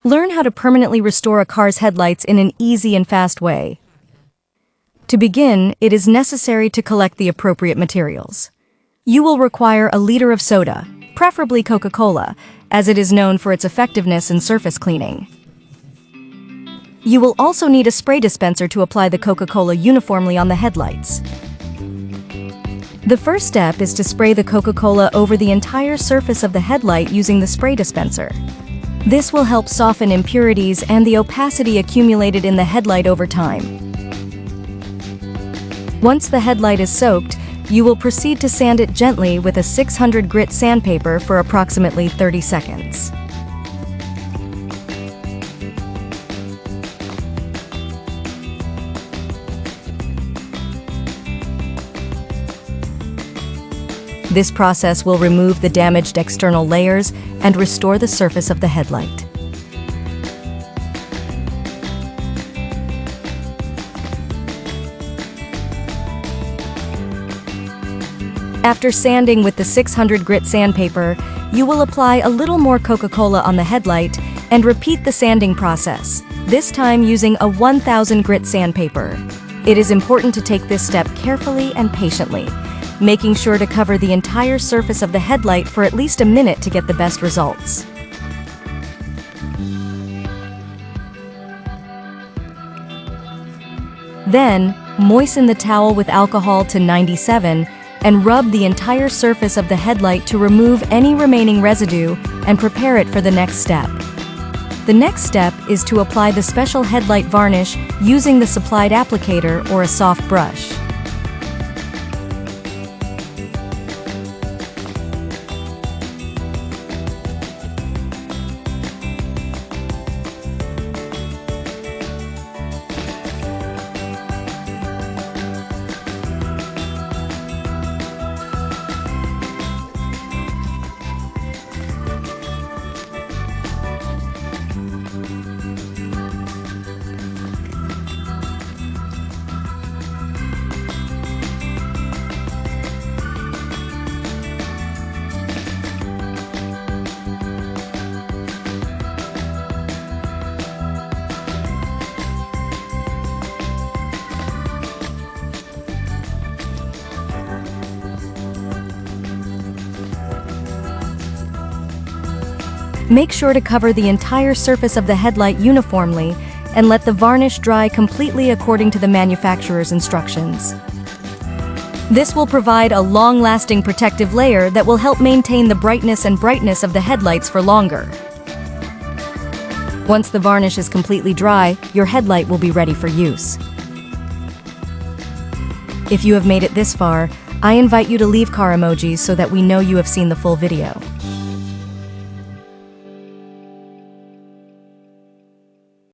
Learn how to permanently restore a car's headlights in an easy and fast way. To begin, it is necessary to collect the appropriate materials. You will require a liter of soda, preferably Coca-Cola, as it is known for its effectiveness in surface cleaning. You will also need a spray dispenser to apply the Coca-Cola uniformly on the headlights. The first step is to spray the Coca-Cola over the entire surface of the headlight using the spray dispenser. This will help soften impurities and the opacity accumulated in the headlight over time. Once the headlight is soaked, you will proceed to sand it gently with a 600 grit sandpaper for approximately 30 seconds. This process will remove the damaged external layers and restore the surface of the headlight. After sanding with the 600 grit sandpaper, you will apply a little more Coca-Cola on the headlight and repeat the sanding process, this time using a 1000 grit sandpaper. It is important to take this step carefully and patiently, making sure to cover the entire surface of the headlight for at least a minute to get the best results. Then, moisten the towel with alcohol to 97 and rub the entire surface of the headlight to remove any remaining residue and prepare it for the next step. The next step is to apply the special headlight varnish using the supplied applicator or a soft brush. Make sure to cover the entire surface of the headlight uniformly and let the varnish dry completely according to the manufacturer's instructions. This will provide a long-lasting protective layer that will help maintain the brightness of the headlights for longer. Once the varnish is completely dry, your headlight will be ready for use. If you have made it this far, I invite you to leave car emojis so that we know you have seen the full video.